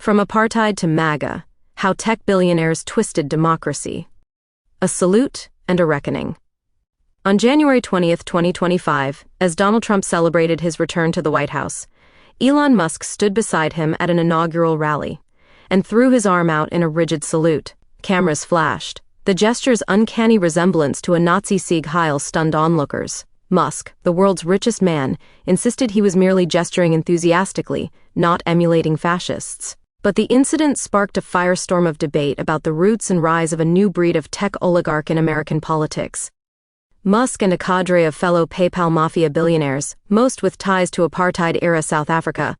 From Apartheid to MAGA, How Tech Billionaires Twisted Democracy. A Salute and a Reckoning. On January 20, 2025, as Donald Trump celebrated his return to the White House, Elon Musk stood beside him at an inaugural rally and threw his arm out in a rigid salute. Cameras flashed. The gesture's uncanny resemblance to a Nazi Sieg Heil stunned onlookers. Musk, the world's richest man, insisted he was merely gesturing enthusiastically, not emulating fascists. But the incident sparked a firestorm of debate about the roots and rise of a new breed of tech oligarch in American politics. Musk and a cadre of fellow PayPal Mafia billionaires, most with ties to apartheid-era South Africa,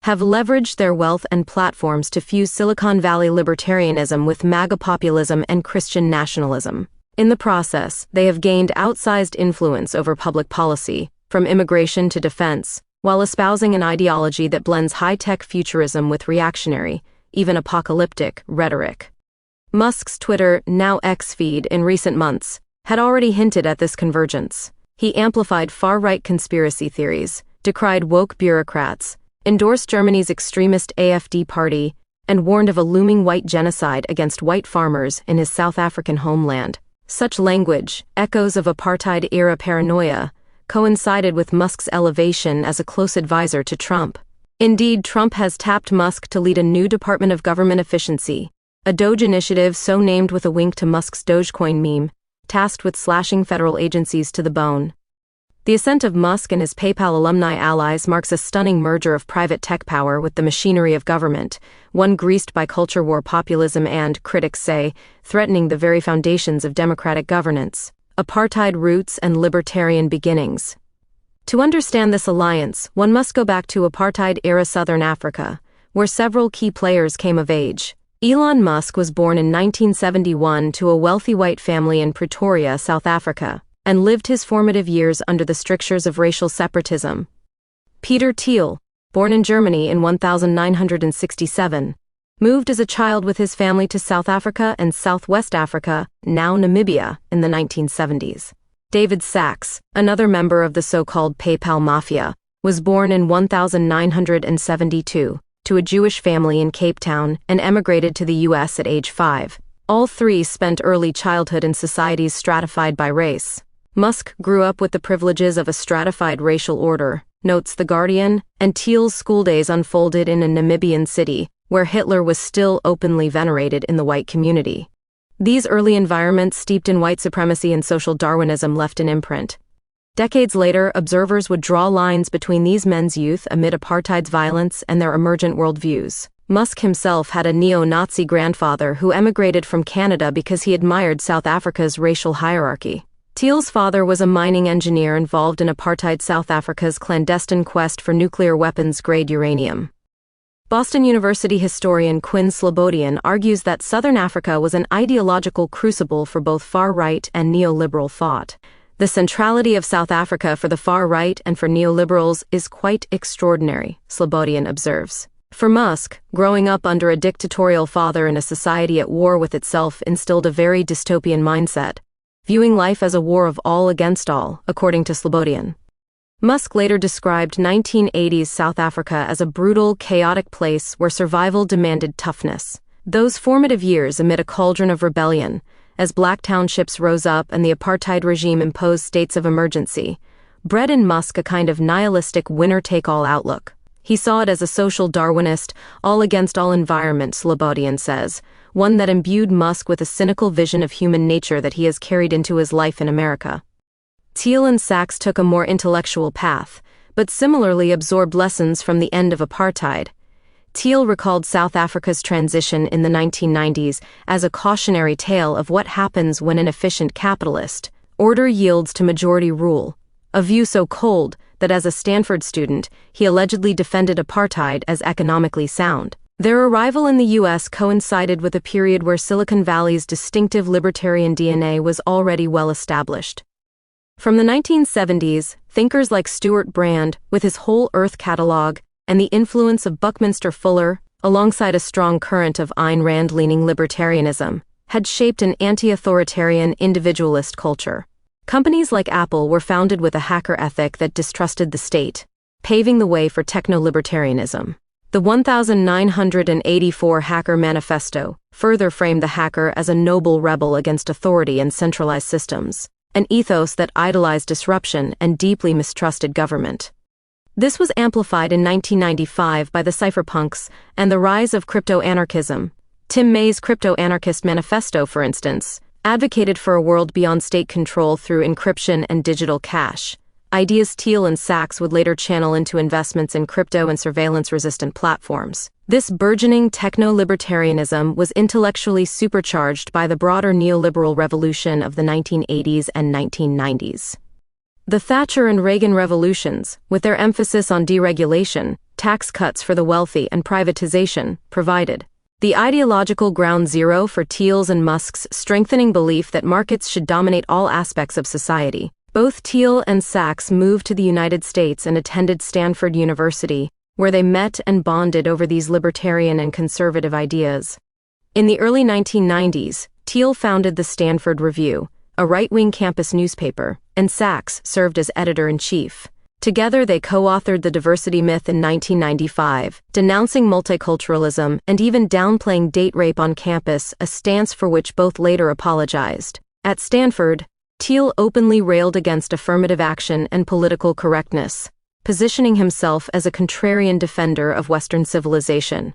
have leveraged their wealth and platforms to fuse Silicon Valley libertarianism with MAGA populism and Christian nationalism. In the process, they have gained outsized influence over public policy, from immigration to defense, while espousing an ideology that blends high-tech futurism with reactionary, even apocalyptic, rhetoric. Musk's Twitter, now X feed in recent months, had already hinted at this convergence. He amplified far-right conspiracy theories, decried woke bureaucrats, endorsed Germany's extremist AfD party, and warned of a looming white genocide against white farmers in his South African homeland. Such language, echoes of apartheid-era paranoia, coincided with Musk's elevation as a close advisor to Trump. Indeed, Trump has tapped Musk to lead a new Department of Government Efficiency, a Doge initiative so named with a wink to Musk's Dogecoin meme, tasked with slashing federal agencies to the bone. The ascent of Musk and his PayPal alumni allies marks a stunning merger of private tech power with the machinery of government, one greased by culture war populism and, critics say, threatening the very foundations of democratic governance, apartheid roots and libertarian beginnings. To understand this alliance, one must go back to apartheid-era Southern Africa, where several key players came of age. Elon Musk was born in 1971 to a wealthy white family in Pretoria, South Africa, and lived his formative years under the strictures of racial separatism. Peter Thiel, born in Germany in 1967, moved as a child with his family to South Africa and Southwest Africa, now Namibia, in the 1970s. David Sacks, another member of the so-called PayPal Mafia, was born in 1972 to a Jewish family in Cape Town and emigrated to the U.S. at age 5. All three spent early childhood in societies stratified by race. Musk grew up with the privileges of a stratified racial order, notes The Guardian, and Thiel's school days unfolded in a Namibian city, where Hitler was still openly venerated in the white community. These early environments steeped in white supremacy and social Darwinism left an imprint. Decades later, observers would draw lines between these men's youth amid apartheid's violence and their emergent worldviews. Musk himself had a neo-Nazi grandfather who emigrated from Canada because he admired South Africa's racial hierarchy. Thiel's father was a mining engineer involved in apartheid South Africa's clandestine quest for nuclear weapons-grade uranium. Boston University historian Quinn Slobodian argues that Southern Africa was an ideological crucible for both far-right and neoliberal thought. The centrality of South Africa for the far-right and for neoliberals is quite extraordinary, Slobodian observes. For Musk, growing up under a dictatorial father in a society at war with itself instilled a very dystopian mindset, viewing life as a war of all against all, according to Slobodian. Musk later described 1980s South Africa as a brutal, chaotic place where survival demanded toughness. Those formative years amid a cauldron of rebellion, as black townships rose up and the apartheid regime imposed states of emergency, bred in Musk a kind of nihilistic winner-take-all outlook. He saw it as a social Darwinist, all-against-all environment, Slobodian says, one that imbued Musk with a cynical vision of human nature that he has carried into his life in America. Thiel and Sacks took a more intellectual path, but similarly absorbed lessons from the end of apartheid. Thiel recalled South Africa's transition in the 1990s as a cautionary tale of what happens when an efficient capitalist order yields to majority rule, a view so cold that as a Stanford student, he allegedly defended apartheid as economically sound. Their arrival in the U.S. coincided with a period where Silicon Valley's distinctive libertarian DNA was already well established. From the 1970s, thinkers like Stuart Brand, with his Whole Earth catalog, and the influence of Buckminster Fuller, alongside a strong current of Ayn Rand-leaning libertarianism, had shaped an anti-authoritarian individualist culture. Companies like Apple were founded with a hacker ethic that distrusted the state, paving the way for technolibertarianism. The 1984 Hacker Manifesto further framed the hacker as a noble rebel against authority and centralized systems, an ethos that idolized disruption and deeply mistrusted government. This was amplified in 1995 by the cypherpunks and the rise of crypto-anarchism. Tim May's crypto-anarchist manifesto, for instance, advocated for a world beyond state control through encryption and digital cash. Ideas Thiel and Sacks would later channel into investments in crypto and surveillance-resistant platforms. This burgeoning techno-libertarianism was intellectually supercharged by the broader neoliberal revolution of the 1980s and 1990s. The Thatcher and Reagan revolutions, with their emphasis on deregulation, tax cuts for the wealthy, and privatization, provided the ideological ground zero for Thiel's and Musk's strengthening belief that markets should dominate all aspects of society. Both Thiel and Sacks moved to the United States and attended Stanford University, where they met and bonded over these libertarian and conservative ideas. In the early 1990s, Thiel founded the Stanford Review, a right-wing campus newspaper, and Sacks served as editor-in-chief. Together they co-authored The Diversity Myth in 1995, denouncing multiculturalism and even downplaying date rape on campus, a stance for which both later apologized. At Stanford, Thiel openly railed against affirmative action and political correctness, positioning himself as a contrarian defender of Western civilization.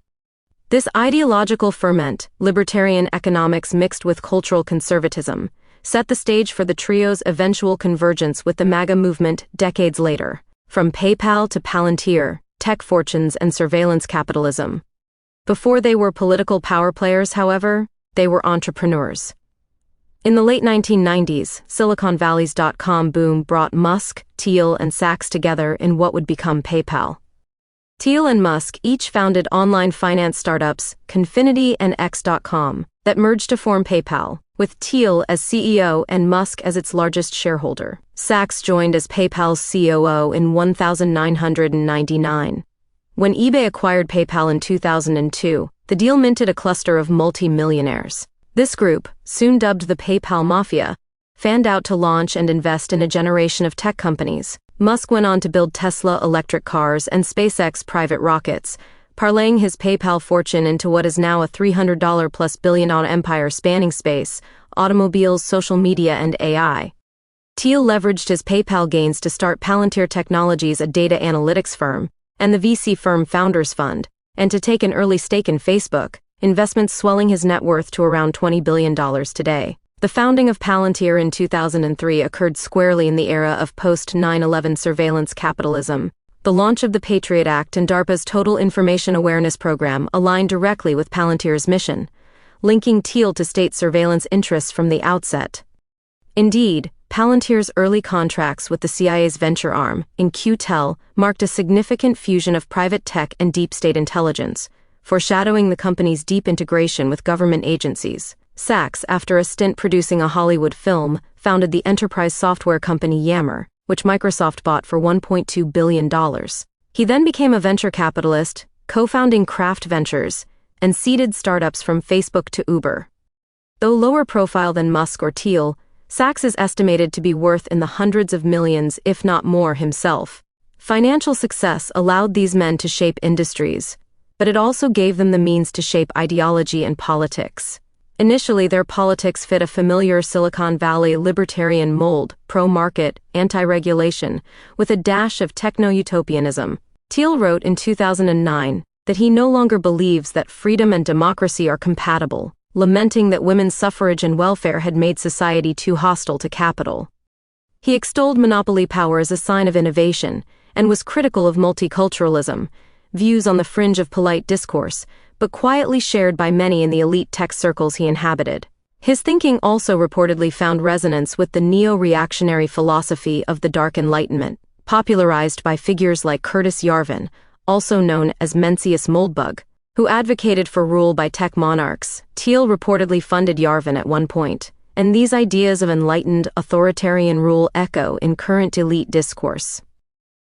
This ideological ferment, libertarian economics mixed with cultural conservatism, set the stage for the trio's eventual convergence with the MAGA movement decades later. From PayPal to Palantir, tech fortunes and surveillance capitalism. Before they were political power players, however, they were entrepreneurs. In the late 1990s, Silicon Valley's dot-com boom brought Musk, Thiel, and Sacks together in what would become PayPal. Thiel and Musk each founded online finance startups Confinity and X.com that merged to form PayPal, with Thiel as CEO and Musk as its largest shareholder. Sacks joined as PayPal's COO in 1999. When eBay acquired PayPal in 2002, the deal minted a cluster of multi-millionaires. This group, soon dubbed the PayPal Mafia, fanned out to launch and invest in a generation of tech companies. Musk went on to build Tesla electric cars and SpaceX private rockets, parlaying his PayPal fortune into what is now a $300+ billion empire spanning space, automobiles, social media, and AI. Thiel leveraged his PayPal gains to start Palantir Technologies, a data analytics firm, and the VC firm Founders Fund, and to take an early stake in Facebook, investments swelling his net worth to around $20 billion today. The founding of Palantir in 2003 occurred squarely in the era of post-9/11 surveillance capitalism. The launch of the Patriot Act and DARPA's Total Information Awareness Program aligned directly with Palantir's mission, linking Thiel to state surveillance interests from the outset. Indeed, Palantir's early contracts with the CIA's venture arm, In-Q-Tel, marked a significant fusion of private tech and deep state intelligence, foreshadowing the company's deep integration with government agencies. Sacks, after a stint producing a Hollywood film, founded the enterprise software company Yammer, which Microsoft bought for $1.2 billion. He then became a venture capitalist, co-founding Kraft Ventures, and seeded startups from Facebook to Uber. Though lower profile than Musk or Thiel, Sacks is estimated to be worth in the hundreds of millions, if not more, himself. Financial success allowed these men to shape industries, but it also gave them the means to shape ideology and politics. Initially, their politics fit a familiar Silicon Valley libertarian mold, pro-market, anti-regulation, with a dash of techno-utopianism. Thiel wrote in 2009 that he no longer believes that freedom and democracy are compatible, lamenting that women's suffrage and welfare had made society too hostile to capital. He extolled monopoly power as a sign of innovation, and was critical of multiculturalism, views on the fringe of polite discourse, but quietly shared by many in the elite tech circles he inhabited. His thinking also reportedly found resonance with the neo-reactionary philosophy of the Dark Enlightenment, popularized by figures like Curtis Yarvin, also known as Mencius Moldbug, who advocated for rule by tech monarchs. Thiel reportedly funded Yarvin at one point, and these ideas of enlightened, authoritarian rule echo in current elite discourse.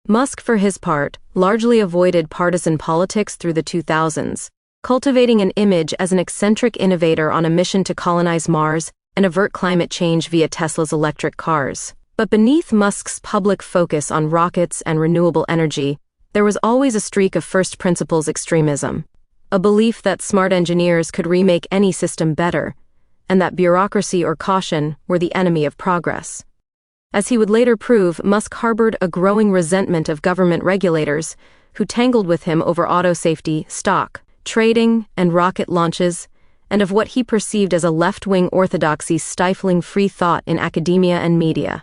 Musk, for his part, largely avoided partisan politics through the 2000s, cultivating an image as an eccentric innovator on a mission to colonize Mars and avert climate change via Tesla's electric cars. But beneath Musk's public focus on rockets and renewable energy, there was always a streak of first principles extremism, a belief that smart engineers could remake any system better, and that bureaucracy or caution were the enemy of progress. As he would later prove, Musk harbored a growing resentment of government regulators who tangled with him over auto safety, stock, trading, and rocket launches, and of what he perceived as a left-wing orthodoxy stifling free thought in academia and media.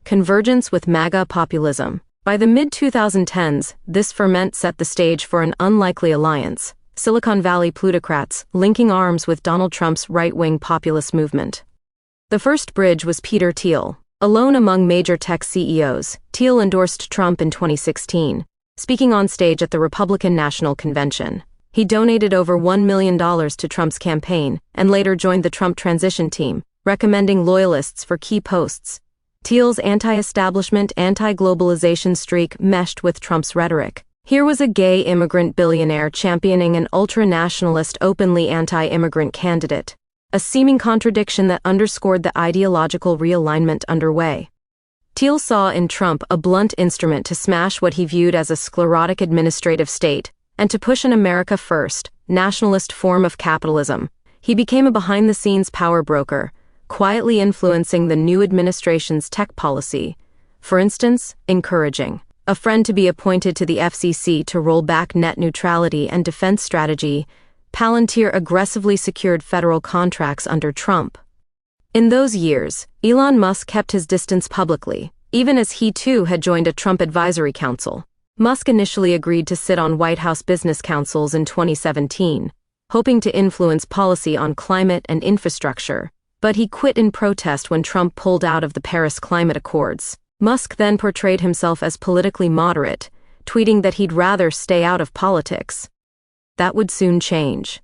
Convergence with MAGA populism. By the mid-2010s, this ferment set the stage for an unlikely alliance: Silicon Valley plutocrats linking arms with Donald Trump's right-wing populist movement. The first bridge was Peter Thiel. Alone among major tech CEOs, Thiel endorsed Trump in 2016, speaking on stage at the Republican National Convention. He donated over $1 million to Trump's campaign and later joined the Trump transition team, recommending loyalists for key posts. Thiel's anti-establishment, anti-globalization streak meshed with Trump's rhetoric. Here was a gay immigrant billionaire championing an ultra-nationalist, openly anti-immigrant candidate, a seeming contradiction that underscored the ideological realignment underway. Thiel saw in Trump a blunt instrument to smash what he viewed as a sclerotic administrative state and to push an America First, nationalist form of capitalism. He became a behind-the-scenes power broker, quietly influencing the new administration's tech policy, for instance, encouraging a friend to be appointed to the FCC to roll back net neutrality and defense strategy. Palantir aggressively secured federal contracts under Trump. In those years, Elon Musk kept his distance publicly, even as he too had joined a Trump advisory council. Musk initially agreed to sit on White House business councils in 2017, hoping to influence policy on climate and infrastructure, but he quit in protest when Trump pulled out of the Paris Climate Accords. Musk then portrayed himself as politically moderate, tweeting that he'd rather stay out of politics. That would soon change.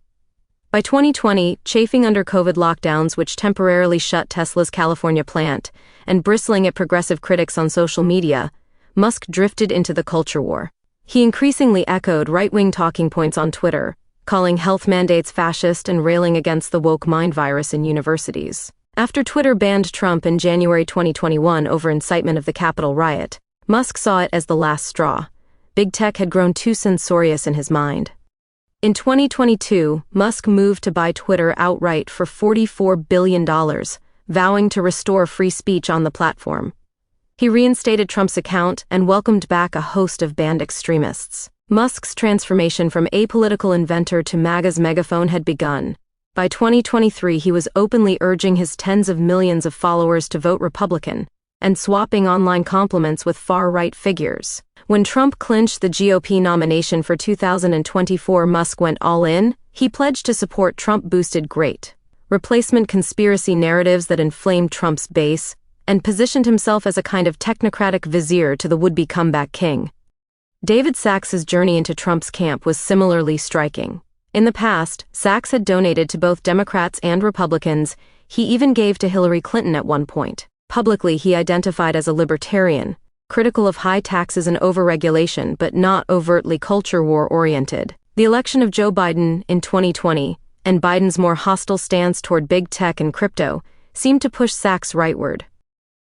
By 2020, chafing under COVID lockdowns which temporarily shut Tesla's California plant, and bristling at progressive critics on social media, Musk drifted into the culture war. He increasingly echoed right-wing talking points on Twitter, calling health mandates fascist and railing against the woke mind virus in universities. After Twitter banned Trump in January 2021 over incitement of the Capitol riot, Musk saw it as the last straw. Big tech had grown too censorious in his mind. In 2022, Musk moved to buy Twitter outright for $44 billion, vowing to restore free speech on the platform. He reinstated Trump's account and welcomed back a host of banned extremists. Musk's transformation from apolitical inventor to MAGA's megaphone had begun. By 2023, he was openly urging his tens of millions of followers to vote Republican, and swapping online compliments with far-right figures. When Trump clinched the GOP nomination for 2024, Musk went all in. He pledged to support Trump-boosted great replacement conspiracy narratives that inflamed Trump's base, and positioned himself as a kind of technocratic vizier to the would-be comeback king. David Sacks's journey into Trump's camp was similarly striking. In the past, Sacks had donated to both Democrats and Republicans. He even gave to Hillary Clinton at one point. Publicly, he identified as a libertarian, critical of high taxes and overregulation, but not overtly culture war-oriented. The election of Joe Biden in 2020, and Biden's more hostile stance toward big tech and crypto, seemed to push Sacks rightward.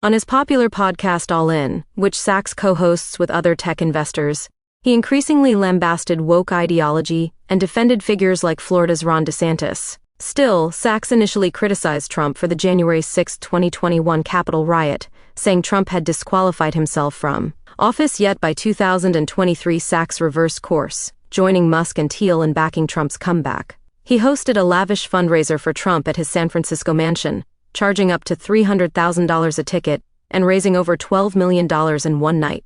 On his popular podcast All In, which Sacks co-hosts with other tech investors, he increasingly lambasted woke ideology and defended figures like Florida's Ron DeSantis. Still, Sacks initially criticized Trump for the January 6, 2021 Capitol riot, saying Trump had disqualified himself from office. Yet by 2023, Sacks reversed course, joining Musk and Thiel in backing Trump's comeback. He hosted a lavish fundraiser for Trump at his San Francisco mansion, charging up to $300,000 a ticket and raising over $12 million in one night.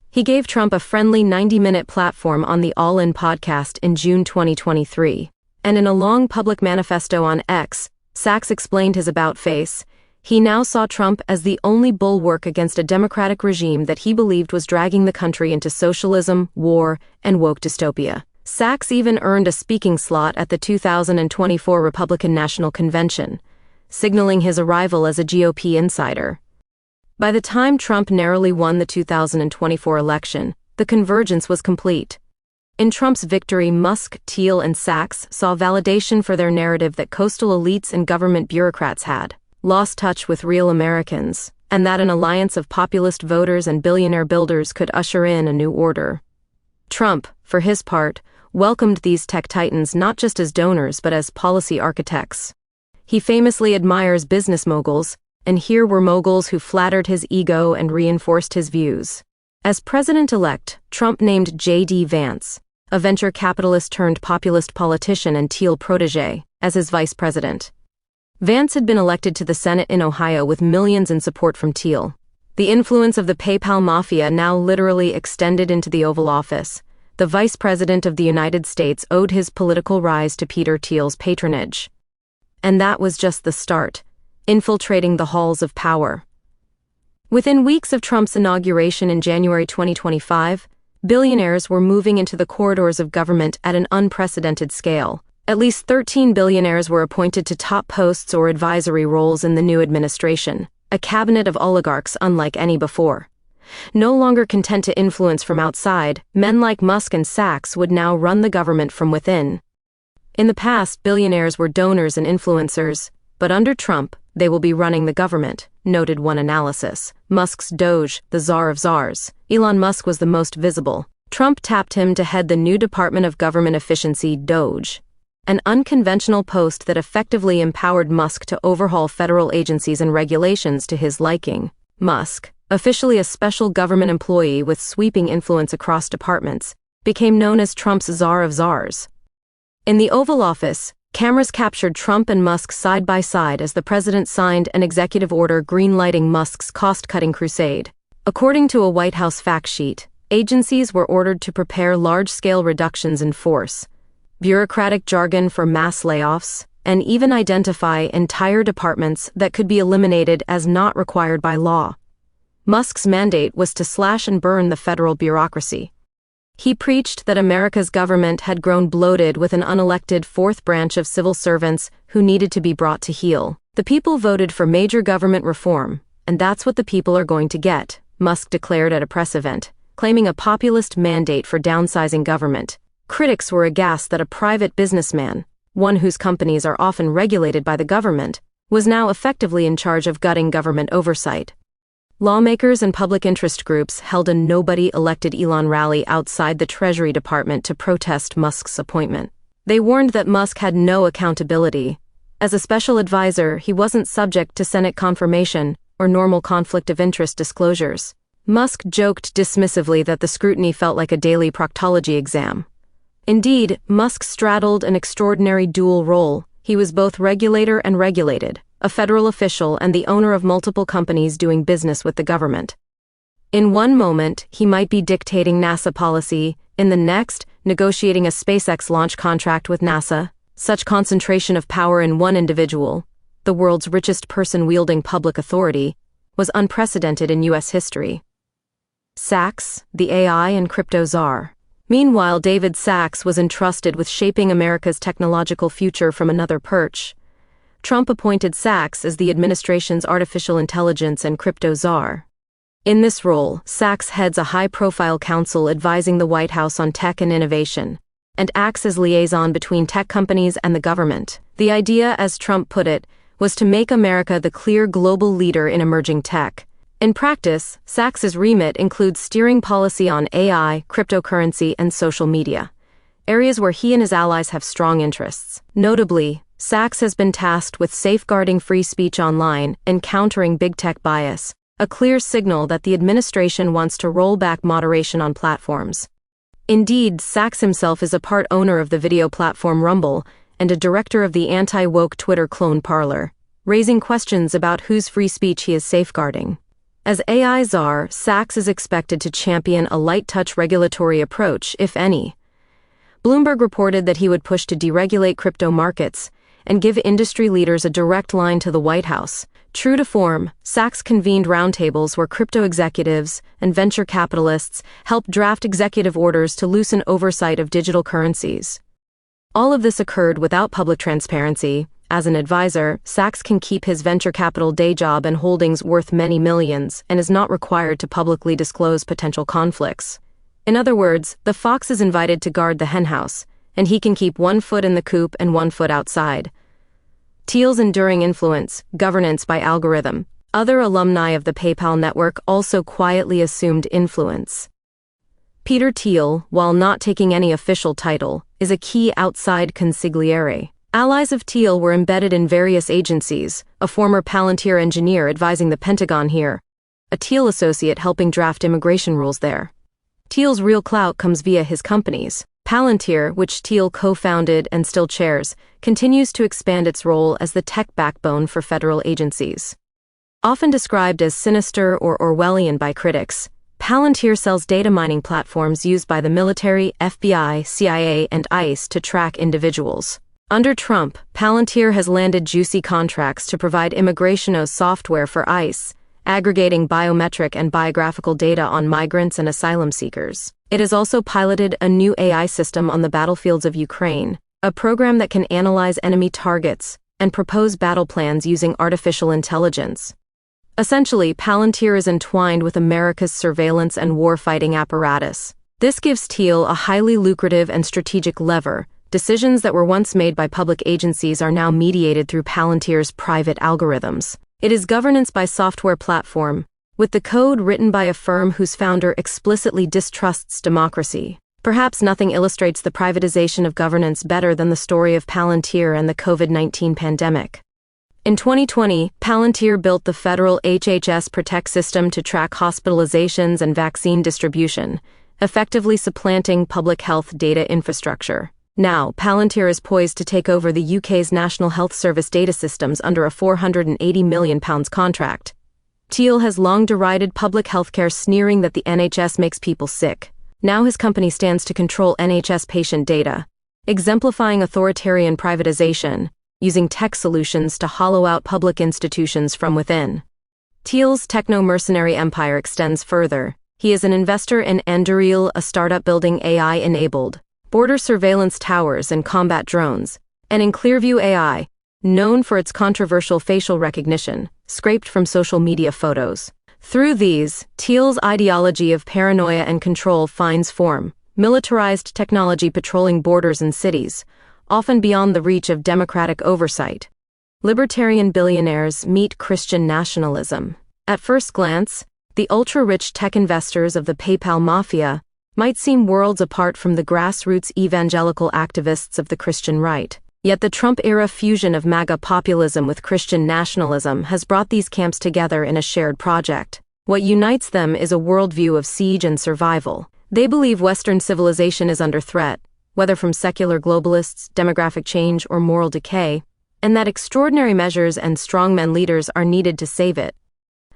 He gave Trump a friendly 90-minute platform on the All In podcast in June 2023. And in a long public manifesto on X, Sacks explained his about-face. He now saw Trump as the only bulwark against a democratic regime that he believed was dragging the country into socialism, war, and woke dystopia. Sacks even earned a speaking slot at the 2024 Republican National Convention, signaling his arrival as a GOP insider. By the time Trump narrowly won the 2024 election, the convergence was complete. In Trump's victory, Musk, Thiel, and Sacks saw validation for their narrative that coastal elites and government bureaucrats had lost touch with real Americans, and that an alliance of populist voters and billionaire builders could usher in a new order. Trump, for his part, welcomed these tech titans not just as donors but as policy architects. He famously admires business moguls, and here were moguls who flattered his ego and reinforced his views. As president-elect, Trump named J.D. Vance, a venture capitalist turned populist politician and Thiel protege, as his vice president. Vance had been elected to the Senate in Ohio with millions in support from Thiel. The influence of the PayPal Mafia now literally extended into the Oval Office. The Vice President of the United States owed his political rise to Peter Thiel's patronage. And that was just the start, infiltrating the halls of power. Within weeks of Trump's inauguration in January 2025, billionaires were moving into the corridors of government at an unprecedented scale. At least 13 billionaires were appointed to top posts or advisory roles in the new administration, a cabinet of oligarchs unlike any before. No longer content to influence from outside, men like Musk and Sacks would now run the government from within. In the past, billionaires were donors and influencers, but under Trump, they will be running the government, noted one analysis. Musk's Doge, the Zar of Zars. Elon Musk was the most visible. Trump tapped him to head the new Department of Government Efficiency, Doge, an unconventional post that effectively empowered Musk to overhaul federal agencies and regulations to his liking. Musk, officially a special government employee with sweeping influence across departments, became known as Trump's Zar of Zars. In the Oval Office, cameras captured Trump and Musk side by side as the president signed an executive order greenlighting Musk's cost-cutting crusade. According to a White House fact sheet, agencies were ordered to prepare large-scale reductions in force, bureaucratic jargon for mass layoffs, and even identify entire departments that could be eliminated as not required by law. Musk's mandate was to slash and burn the federal bureaucracy. He preached that America's government had grown bloated with an unelected fourth branch of civil servants who needed to be brought to heel. The people voted for major government reform, and that's what the people are going to get, Musk declared at a press event, claiming a populist mandate for downsizing government. Critics were aghast that a private businessman, one whose companies are often regulated by the government, was now effectively in charge of gutting government oversight. Lawmakers and public interest groups held a nobody-elected Elon rally outside the Treasury Department to protest Musk's appointment. They warned that Musk had no accountability. As a special advisor, he wasn't subject to Senate confirmation or normal conflict of interest disclosures. Musk joked dismissively that the scrutiny felt like a daily proctology exam. Indeed, Musk straddled an extraordinary dual role. He was both regulator and regulated, a federal official and the owner of multiple companies doing business with the government. In one moment, he might be dictating NASA policy, in the next, negotiating a SpaceX launch contract with NASA. Such concentration of power in one individual, the world's richest person wielding public authority, was unprecedented in U.S. history. Sacks, the AI and crypto czar. Meanwhile, David Sacks was entrusted with shaping America's technological future from another perch. Trump appointed Sacks as the administration's artificial intelligence and crypto czar. In this role, Sacks heads a high-profile council advising the White House on tech and innovation, and acts as liaison between tech companies and the government. The idea, as Trump put it, was to make America the clear global leader in emerging tech. In practice, Sacks's remit includes steering policy on AI, cryptocurrency, and social media, areas where he and his allies have strong interests. Notably, Sacks has been tasked with safeguarding free speech online and countering big tech bias, a clear signal that the administration wants to roll back moderation on platforms. Indeed, Sacks himself is a part owner of the video platform Rumble and a director of the anti-woke Twitter clone Parler, raising questions about whose free speech he is safeguarding. As AI czar, Sacks is expected to champion a light-touch regulatory approach, if any. Bloomberg reported that he would push to deregulate crypto markets and give industry leaders a direct line to the White House. True to form, Sacks convened roundtables where crypto executives and venture capitalists helped draft executive orders to loosen oversight of digital currencies. All of this occurred without public transparency. As an advisor, Sacks can keep his venture capital day job and holdings worth many millions and is not required to publicly disclose potential conflicts. In other words, the fox is invited to guard the henhouse, and he can keep one foot in the coop and one foot outside. Thiel's enduring influence, governance by algorithm. Other alumni of the PayPal network also quietly assumed influence. Peter Thiel, while not taking any official title, is a key outside consigliere. Allies of Thiel were embedded in various agencies, a former Palantir engineer advising the Pentagon here, a Thiel associate helping draft immigration rules there. Thiel's real clout comes via his companies. Palantir, which Thiel co-founded and still chairs, continues to expand its role as the tech backbone for federal agencies. Often described as sinister or Orwellian by critics, Palantir sells data mining platforms used by the military, FBI, CIA, and ICE to track individuals. Under Trump, Palantir has landed juicy contracts to provide immigration software for ICE, aggregating biometric and biographical data on migrants and asylum seekers. It has also piloted a new AI system on the battlefields of Ukraine, a program that can analyze enemy targets and propose battle plans using artificial intelligence. Essentially, Palantir is entwined with America's surveillance and warfighting apparatus. This gives Thiel a highly lucrative and strategic lever. Decisions that were once made by public agencies are now mediated through Palantir's private algorithms. It is governance by software platform, with the code written by a firm whose founder explicitly distrusts democracy. Perhaps nothing illustrates the privatization of governance better than the story of Palantir and the COVID-19 pandemic. In 2020, Palantir built the federal HHS Protect system to track hospitalizations and vaccine distribution, effectively supplanting public health data infrastructure. Now, Palantir is poised to take over the UK's National Health Service data systems under a £480 million contract. Thiel has long derided public healthcare, sneering that the NHS makes people sick. Now his company stands to control NHS patient data, exemplifying authoritarian privatization, using tech solutions to hollow out public institutions from within. Thiel's techno-mercenary empire extends further. He is an investor in Anduril, a startup building AI-enabled border surveillance towers and combat drones, and in Clearview AI, known for its controversial facial recognition, scraped from social media photos. Through these, Thiel's ideology of paranoia and control finds form, militarized technology patrolling borders and cities, often beyond the reach of democratic oversight. Libertarian billionaires meet Christian nationalism. At first glance, the ultra-rich tech investors of the PayPal Mafia might seem worlds apart from the grassroots evangelical activists of the Christian right. Yet the Trump-era fusion of MAGA populism with Christian nationalism has brought these camps together in a shared project. What unites them is a worldview of siege and survival. They believe Western civilization is under threat, whether from secular globalists, demographic change, or moral decay, and that extraordinary measures and strongmen leaders are needed to save it.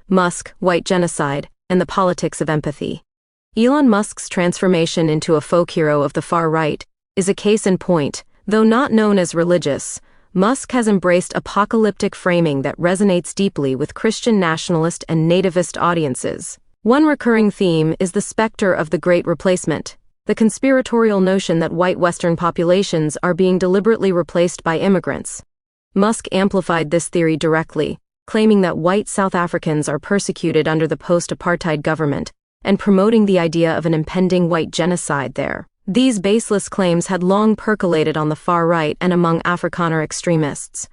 Musk, white genocide, and the politics of empathy. Elon Musk's transformation into a folk hero of the far right is a case in point. Though not known as religious, Musk has embraced apocalyptic framing that resonates deeply with Christian nationalist and nativist audiences. One recurring theme is the specter of the Great Replacement, the conspiratorial notion that white Western populations are being deliberately replaced by immigrants. Musk amplified this theory directly, claiming that white South Africans are persecuted under the post-apartheid government, and promoting the idea of an impending white genocide there. These baseless claims had long percolated on the far right and among Afrikaner extremists.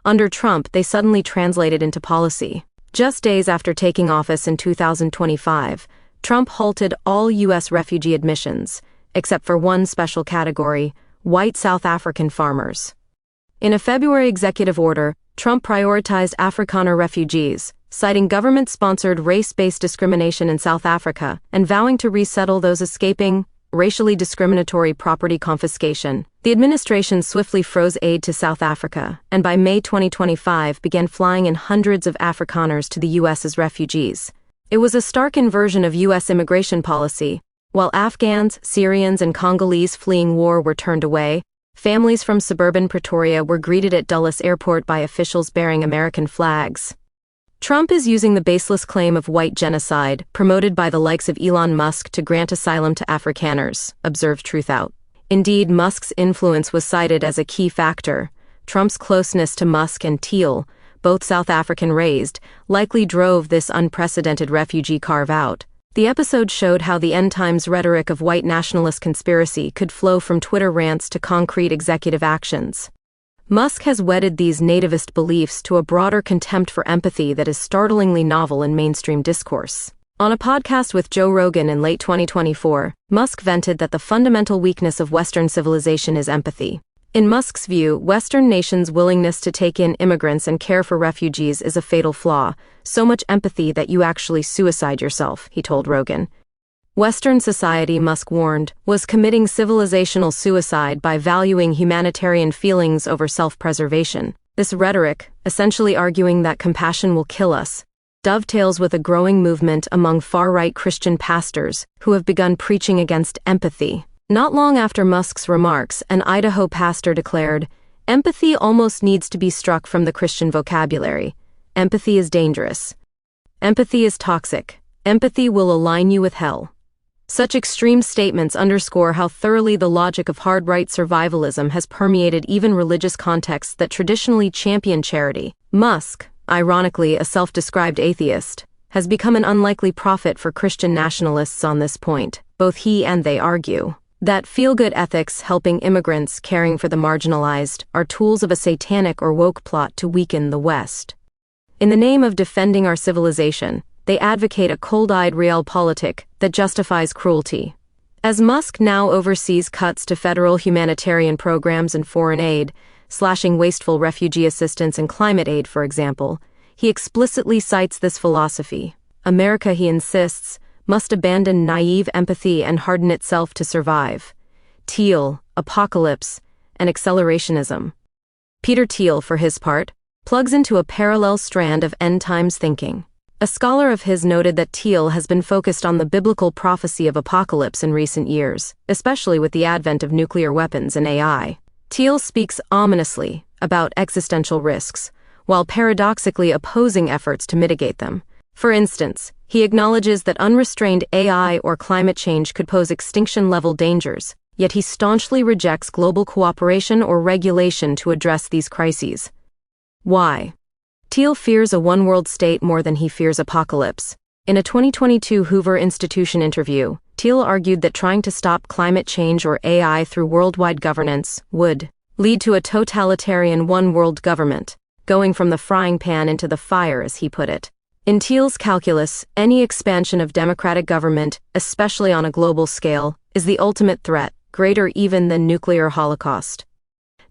Under Trump, they suddenly translated into policy. Just days after taking office in 2025, Trump halted all U.S. refugee admissions, except for one special category: white South African farmers. In a February executive order, Trump prioritized Afrikaner refugees, citing government-sponsored race-based discrimination in South Africa and vowing to resettle those escaping racially discriminatory property confiscation. The administration swiftly froze aid to South Africa, and by May 2025 began flying in hundreds of Afrikaners to the U.S. as refugees. It was a stark inversion of U.S. immigration policy. While Afghans, Syrians, and Congolese fleeing war were turned away, families from suburban Pretoria were greeted at Dulles Airport by officials bearing American flags. Trump is using the baseless claim of white genocide, promoted by the likes of Elon Musk, to grant asylum to Afrikaners, observed Truthout. Indeed, Musk's influence was cited as a key factor. Trump's closeness to Musk and Thiel, both South African-raised, likely drove this unprecedented refugee carve-out. The episode showed how the end-times rhetoric of white nationalist conspiracy could flow from Twitter rants to concrete executive actions. Musk has wedded these nativist beliefs to a broader contempt for empathy that is startlingly novel in mainstream discourse. On a podcast with Joe Rogan in late 2024, Musk vented that the fundamental weakness of Western civilization is empathy. In Musk's view, Western nations' willingness to take in immigrants and care for refugees is a fatal flaw, so much empathy that you actually suicide yourself, he told Rogan. Western society, Musk warned, was committing civilizational suicide by valuing humanitarian feelings over self-preservation. This rhetoric, essentially arguing that compassion will kill us, dovetails with a growing movement among far-right Christian pastors who have begun preaching against empathy. Not long after Musk's remarks, an Idaho pastor declared, "Empathy almost needs to be struck from the Christian vocabulary. Empathy is dangerous. Empathy is toxic. Empathy will align you with hell." Such extreme statements underscore how thoroughly the logic of hard-right survivalism has permeated even religious contexts that traditionally champion charity. Musk, ironically a self-described atheist, has become an unlikely prophet for Christian nationalists on this point. Both he and they argue that feel-good ethics, helping immigrants, caring for the marginalized, are tools of a satanic or woke plot to weaken the West. In the name of defending our civilization, they advocate a cold-eyed realpolitik that justifies cruelty. As Musk now oversees cuts to federal humanitarian programs and foreign aid, slashing wasteful refugee assistance and climate aid, for example, he explicitly cites this philosophy. America, he insists, must abandon naive empathy and harden itself to survive. Thiel, apocalypse, and accelerationism. Peter Thiel, for his part, plugs into a parallel strand of end-times thinking. A scholar of his noted that Thiel has been focused on the biblical prophecy of apocalypse in recent years, especially with the advent of nuclear weapons and AI. Thiel speaks ominously about existential risks, while paradoxically opposing efforts to mitigate them. For instance, he acknowledges that unrestrained AI or climate change could pose extinction-level dangers, yet he staunchly rejects global cooperation or regulation to address these crises. Why? Thiel fears a one-world state more than he fears apocalypse. In a 2022 Hoover Institution interview, Thiel argued that trying to stop climate change or AI through worldwide governance would lead to a totalitarian one-world government, going from the frying pan into the fire, as he put it. In Thiel's calculus, any expansion of democratic government, especially on a global scale, is the ultimate threat, greater even than nuclear holocaust.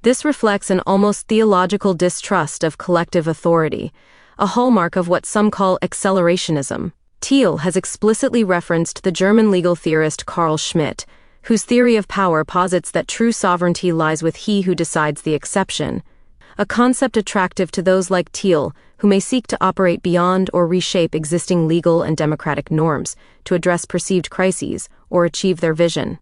This reflects an almost theological distrust of collective authority, a hallmark of what some call accelerationism. Thiel has explicitly referenced the German legal theorist Carl Schmitt, whose theory of power posits that true sovereignty lies with he who decides the exception, a concept attractive to those like Thiel who may seek to operate beyond or reshape existing legal and democratic norms to address perceived crises or achieve their vision.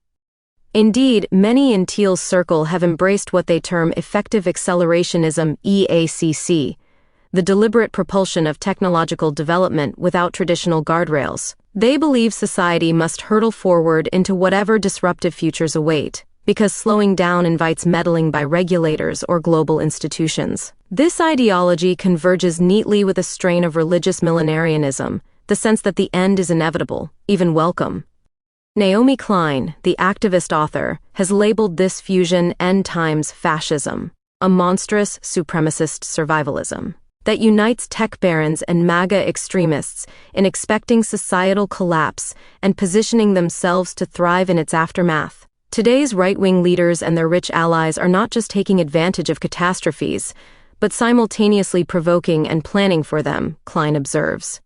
Indeed, many in Thiel's circle have embraced what they term effective accelerationism, EACC, the deliberate propulsion of technological development without traditional guardrails. They believe society must hurtle forward into whatever disruptive futures await, because slowing down invites meddling by regulators or global institutions. This ideology converges neatly with a strain of religious millenarianism, the sense that the end is inevitable, even welcome. Naomi Klein, the activist author, has labeled this fusion end times fascism, a monstrous supremacist survivalism that unites tech barons and MAGA extremists in expecting societal collapse and positioning themselves to thrive in its aftermath. Today's right-wing leaders and their rich allies are not just taking advantage of catastrophes, but simultaneously provoking and planning for them, Klein observes.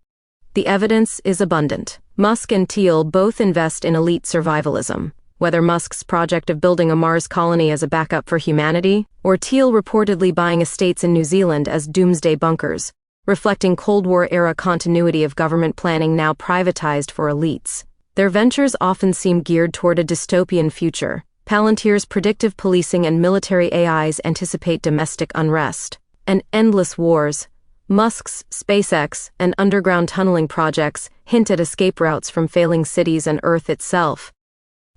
The evidence is abundant. Musk and Thiel both invest in elite survivalism, whether Musk's project of building a Mars colony as a backup for humanity, or Thiel reportedly buying estates in New Zealand as doomsday bunkers, reflecting Cold War-era continuity of government planning now privatized for elites. Their ventures often seem geared toward a dystopian future. Palantir's predictive policing and military AIs anticipate domestic unrest and endless wars. Musk's SpaceX and underground tunneling projects hint at escape routes from failing cities and Earth itself.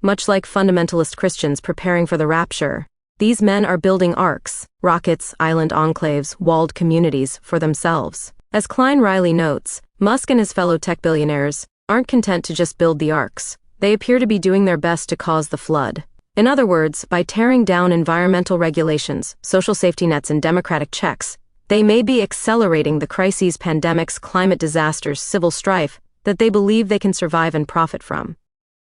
Much like fundamentalist Christians preparing for the rapture, these men are building arks, rockets, island enclaves, walled communities for themselves. As Klein Riley notes, Musk and his fellow tech billionaires aren't content to just build the arks. They appear to be doing their best to cause the flood. In other words, by tearing down environmental regulations, social safety nets, and democratic checks, they may be accelerating the crises, pandemics, climate disasters, civil strife, that they believe they can survive and profit from.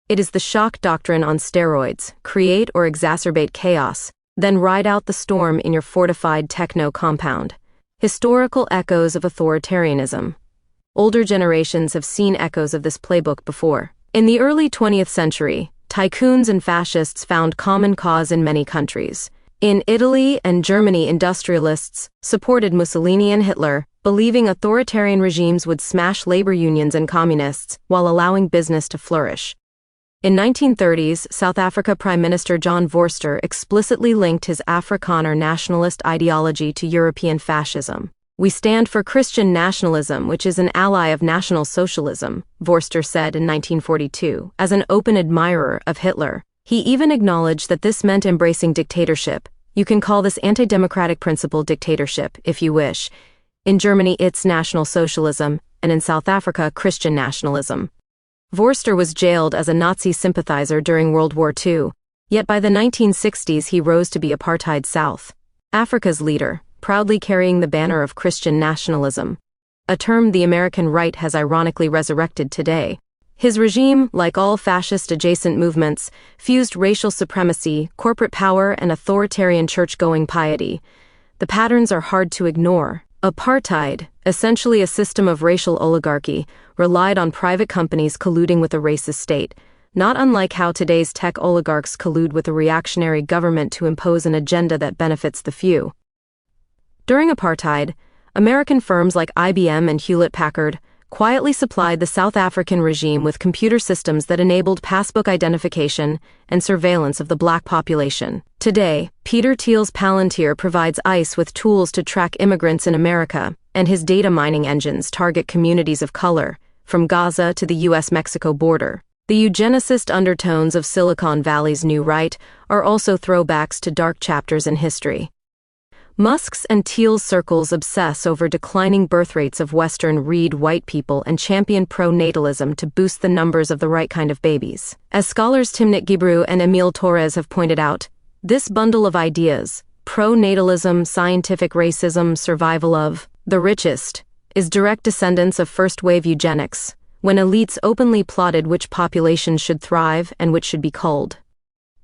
It is the shock doctrine on steroids: create or exacerbate chaos, then ride out the storm in your fortified techno compound. Historical echoes of authoritarianism. Older generations have seen echoes of this playbook before. In the early 20th century, tycoons and fascists found common cause in many countries. In Italy and Germany, industrialists supported Mussolini and Hitler, believing authoritarian regimes would smash labor unions and communists while allowing business to flourish. In 1930s, South Africa Prime Minister John Vorster explicitly linked his Afrikaner nationalist ideology to European fascism. "We stand for Christian nationalism, which is an ally of National Socialism," Vorster said in 1942, as an open admirer of Hitler. He even acknowledged that this meant embracing dictatorship. "You can call this anti-democratic principle dictatorship, if you wish. In Germany, it's National Socialism, and in South Africa, Christian nationalism." Vorster was jailed as a Nazi sympathizer during World War II, yet by the 1960s he rose to be apartheid South Africa's leader, proudly carrying the banner of Christian nationalism, a term the American right has ironically resurrected today. His regime, like all fascist-adjacent movements, fused racial supremacy, corporate power, and authoritarian church-going piety. The patterns are hard to ignore. Apartheid, essentially a system of racial oligarchy, relied on private companies colluding with a racist state, not unlike how today's tech oligarchs collude with a reactionary government to impose an agenda that benefits the few. During apartheid, American firms like IBM and Hewlett-Packard quietly supplied the South African regime with computer systems that enabled passbook identification and surveillance of the black population. Today, Peter Thiel's Palantir provides ICE with tools to track immigrants in America, and his data mining engines target communities of color, from Gaza to the US-Mexico border. The eugenicist undertones of Silicon Valley's new right are also throwbacks to dark chapters in history. Musk's and Thiel's circles obsess over declining birth rates of Western-read white people and champion pro-natalism to boost the numbers of the right kind of babies. As scholars Timnit Gebru and Emil Torres have pointed out, this bundle of ideas, pro-natalism, scientific racism, survival of the richest, is direct descendants of first-wave eugenics, when elites openly plotted which populations should thrive and which should be culled.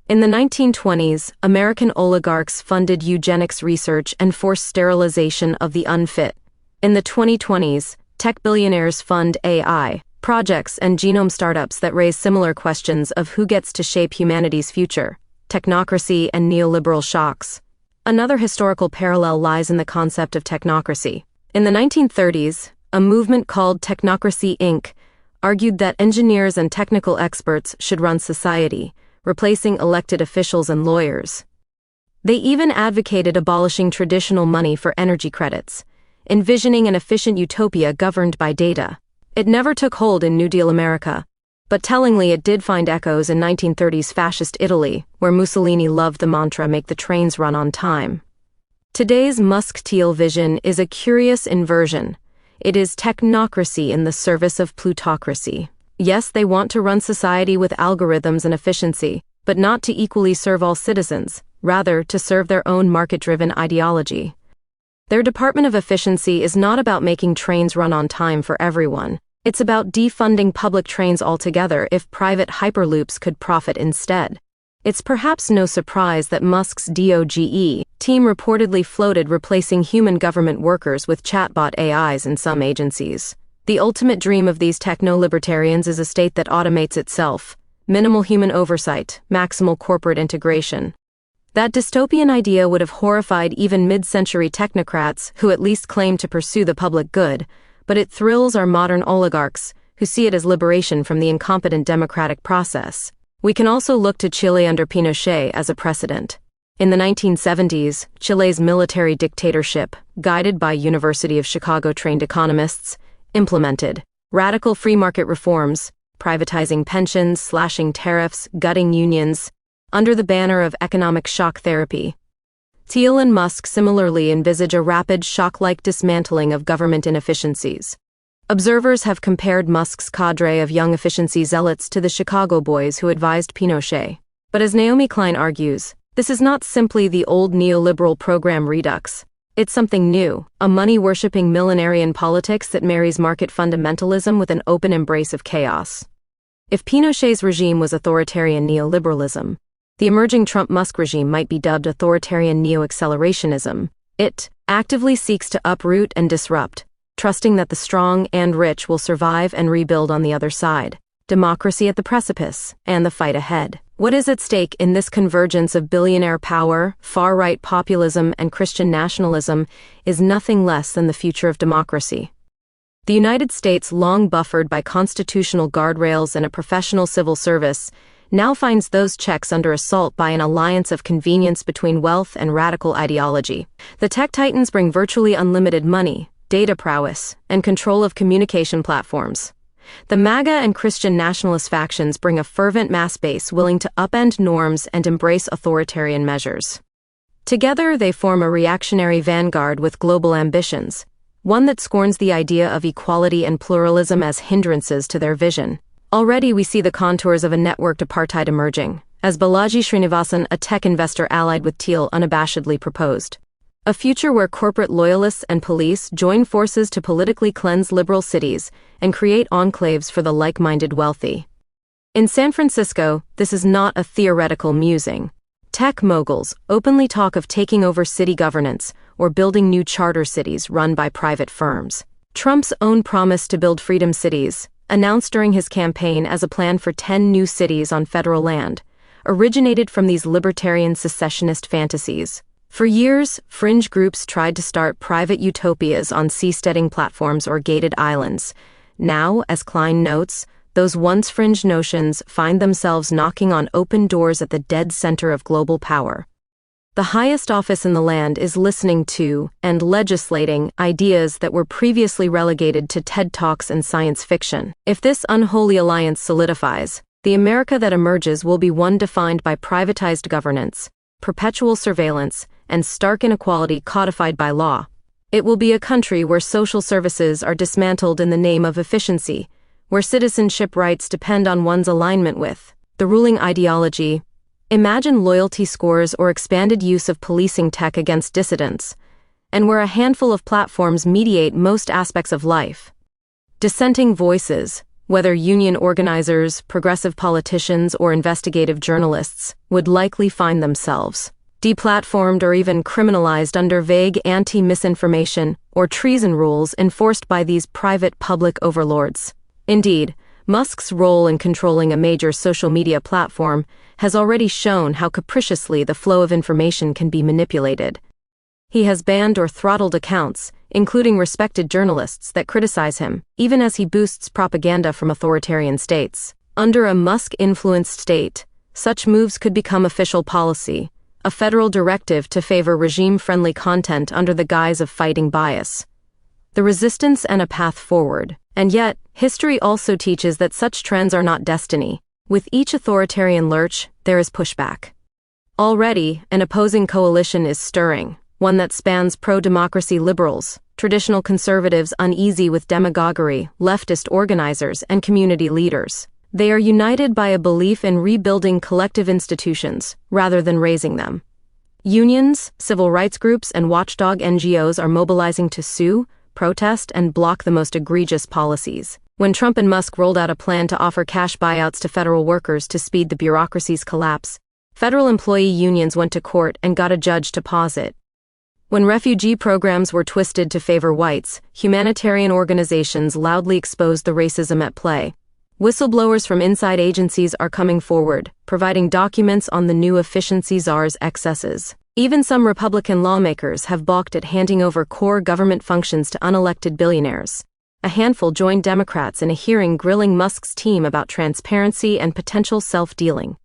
In the 1920s, American oligarchs funded eugenics research and forced sterilization of the unfit. In the 2020s, tech billionaires fund AI projects and genome startups that raise similar questions of who gets to shape humanity's future, technocracy and neoliberal shocks. Another historical parallel lies in the concept of technocracy. In the 1930s, a movement called Technocracy Inc. argued that engineers and technical experts should run society, replacing elected officials and lawyers. They even advocated abolishing traditional money for energy credits, envisioning an efficient utopia governed by data. It never took hold in New Deal America, but tellingly it did find echoes in 1930s fascist Italy, where Mussolini loved the mantra "make the trains run on time." Today's Musk-Thiel vision is a curious inversion. It is technocracy in the service of plutocracy. Yes, they want to run society with algorithms and efficiency, but not to equally serve all citizens, rather to serve their own market-driven ideology. Their Department of Efficiency is not about making trains run on time for everyone. It's about defunding public trains altogether if private hyperloops could profit instead. It's perhaps no surprise that Musk's DOGE team reportedly floated replacing human government workers with chatbot AIs in some agencies. The ultimate dream of these techno-libertarians is a state that automates itself, minimal human oversight, maximal corporate integration. That dystopian idea would have horrified even mid-century technocrats who at least claim to pursue the public good, but it thrills our modern oligarchs who see it as liberation from the incompetent democratic process. We can also look to Chile under Pinochet as a precedent. In the 1970s, Chile's military dictatorship, guided by University of Chicago-trained economists, implemented radical free market reforms, privatizing pensions, slashing tariffs, gutting unions, under the banner of economic shock therapy. Thiel and Musk similarly envisage a rapid shock-like dismantling of government inefficiencies. Observers have compared Musk's cadre of young efficiency zealots to the Chicago boys who advised Pinochet. But as Naomi Klein argues, this is not simply the old neoliberal program redux. It's something new, a money-worshipping millenarian politics that marries market fundamentalism with an open embrace of chaos. If Pinochet's regime was authoritarian neoliberalism, the emerging Trump-Musk regime might be dubbed authoritarian neo-accelerationism. It actively seeks to uproot and disrupt, trusting that the strong and rich will survive and rebuild on the other side. Democracy at the precipice, and the fight ahead. What is at stake in this convergence of billionaire power, far-right populism, and Christian nationalism is nothing less than the future of democracy. The United States, long buffered by constitutional guardrails and a professional civil service, now finds those checks under assault by an alliance of convenience between wealth and radical ideology. The tech titans bring virtually unlimited money, data prowess, and control of communication platforms. The MAGA and Christian nationalist factions bring a fervent mass base willing to upend norms and embrace authoritarian measures. Together, they form a reactionary vanguard with global ambitions, one that scorns the idea of equality and pluralism as hindrances to their vision. Already we see the contours of a networked apartheid emerging, as Balaji Srinivasan, a tech investor allied with Thiel, unabashedly proposed. A future where corporate loyalists and police join forces to politically cleanse liberal cities and create enclaves for the like-minded wealthy. In San Francisco, this is not a theoretical musing. Tech moguls openly talk of taking over city governance or building new charter cities run by private firms. Trump's own promise to build freedom cities, announced during his campaign as a plan for 10 new cities on federal land, originated from these libertarian secessionist fantasies. For years, fringe groups tried to start private utopias on seasteading platforms or gated islands. Now, as Klein notes, those once fringe notions find themselves knocking on open doors at the dead center of global power. The highest office in the land is listening to and legislating ideas that were previously relegated to TED Talks and science fiction. If this unholy alliance solidifies, the America that emerges will be one defined by privatized governance, perpetual surveillance, and stark inequality codified by law. It will be a country where social services are dismantled in the name of efficiency, where citizenship rights depend on one's alignment with the ruling ideology. Imagine loyalty scores or expanded use of policing tech against dissidents, and where a handful of platforms mediate most aspects of life. Dissenting voices, whether union organizers, progressive politicians, or investigative journalists, would likely find themselves deplatformed or even criminalized under vague anti-misinformation or treason rules enforced by these private public overlords. Indeed, Musk's role in controlling a major social media platform has already shown how capriciously the flow of information can be manipulated. He has banned or throttled accounts, including respected journalists, that criticize him, even as he boosts propaganda from authoritarian states. Under a Musk-influenced state, such moves could become official policy, a federal directive to favor regime-friendly content under the guise of fighting bias. The resistance and a path forward. And yet, history also teaches that such trends are not destiny. With each authoritarian lurch, there is pushback. Already, an opposing coalition is stirring, one that spans pro-democracy liberals, traditional conservatives uneasy with demagoguery, leftist organizers, and community leaders. They are united by a belief in rebuilding collective institutions, rather than razing them. Unions, civil rights groups, and watchdog NGOs are mobilizing to sue, protest, and block the most egregious policies. When Trump and Musk rolled out a plan to offer cash buyouts to federal workers to speed the bureaucracy's collapse, federal employee unions went to court and got a judge to pause it. When refugee programs were twisted to favor whites, humanitarian organizations loudly exposed the racism at play. Whistleblowers from inside agencies are coming forward, providing documents on the new efficiency czar's excesses. Even some Republican lawmakers have balked at handing over core government functions to unelected billionaires. A handful joined Democrats in a hearing grilling Musk's team about transparency and potential self-dealing.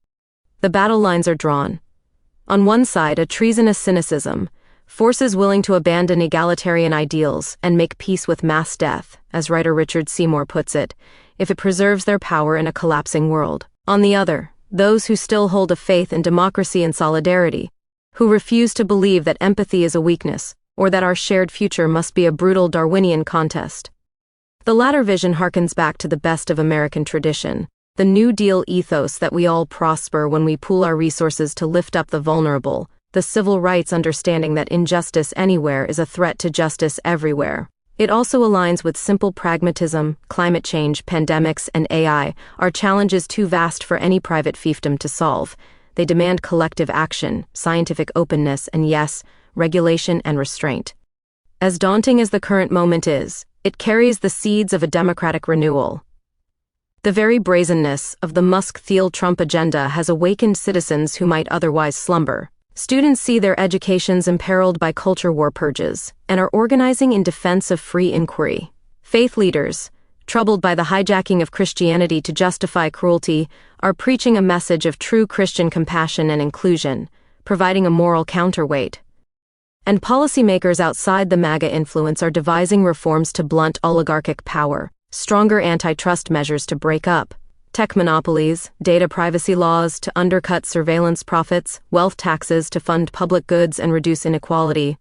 The battle lines are drawn. On one side, a treasonous cynicism, forces willing to abandon egalitarian ideals and make peace with mass death, as writer Richard Seymour puts it, if it preserves their power in a collapsing world. On the other, those who still hold a faith in democracy and solidarity, who refuse to believe that empathy is a weakness, or that our shared future must be a brutal Darwinian contest. The latter vision harkens back to the best of American tradition, the New Deal ethos that we all prosper when we pool our resources to lift up the vulnerable, the civil rights understanding that injustice anywhere is a threat to justice everywhere. It also aligns with simple pragmatism. Climate change, pandemics, and AI are challenges too vast for any private fiefdom to solve. They demand collective action, scientific openness, and yes, regulation and restraint. As daunting as the current moment is, it carries the seeds of a democratic renewal. The very brazenness of the Musk-Thiel-Trump agenda has awakened citizens who might otherwise slumber. Students see their educations imperiled by culture war purges and are organizing in defense of free inquiry. Faith leaders, troubled by the hijacking of Christianity to justify cruelty, are preaching a message of true Christian compassion and inclusion, providing a moral counterweight. And policymakers outside the MAGA influence are devising reforms to blunt oligarchic power, stronger antitrust measures to break up tech monopolies, data privacy laws to undercut surveillance profits, wealth taxes to fund public goods and reduce inequality.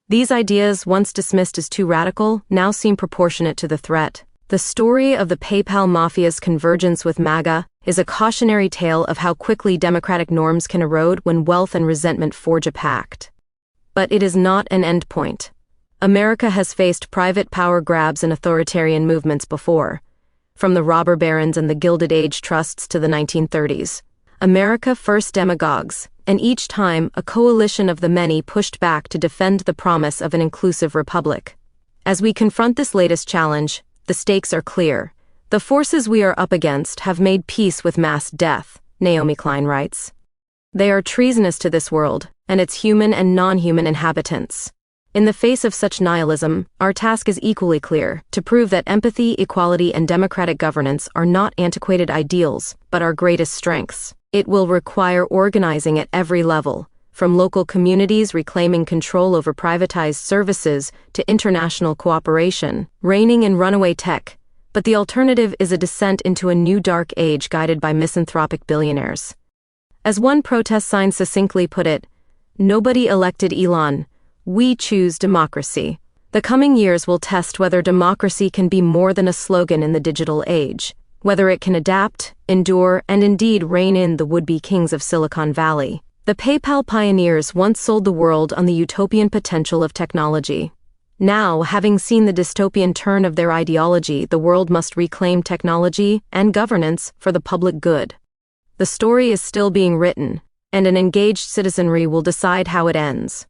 These ideas, once dismissed as too radical, now seem proportionate to the threat. The story of the PayPal mafia's convergence with MAGA is a cautionary tale of how quickly democratic norms can erode when wealth and resentment forge a pact. But it is not an endpoint. America has faced private power grabs and authoritarian movements before. From the robber barons and the Gilded Age trusts to the 1930s. America first demagogues, and each time a coalition of the many pushed back to defend the promise of an inclusive republic. As we confront this latest challenge, the stakes are clear. The forces we are up against have made peace with mass death, Naomi Klein writes. They are treasonous to this world and its human and non-human inhabitants. In the face of such nihilism, our task is equally clear, to prove that empathy, equality, and democratic governance are not antiquated ideals, but our greatest strengths. It will require organizing at every level, from local communities reclaiming control over privatized services to international cooperation, reigning in runaway tech. But the alternative is a descent into a new dark age guided by misanthropic billionaires. As one protest sign succinctly put it, "Nobody elected Elon. We choose democracy." The coming years will test whether democracy can be more than a slogan in the digital age, whether it can adapt, endure, and indeed rein in the would-be kings of Silicon Valley. The PayPal pioneers once sold the world on the utopian potential of technology. Now, having seen the dystopian turn of their ideology, the world must reclaim technology and governance for the public good. The story is still being written, and an engaged citizenry will decide how it ends.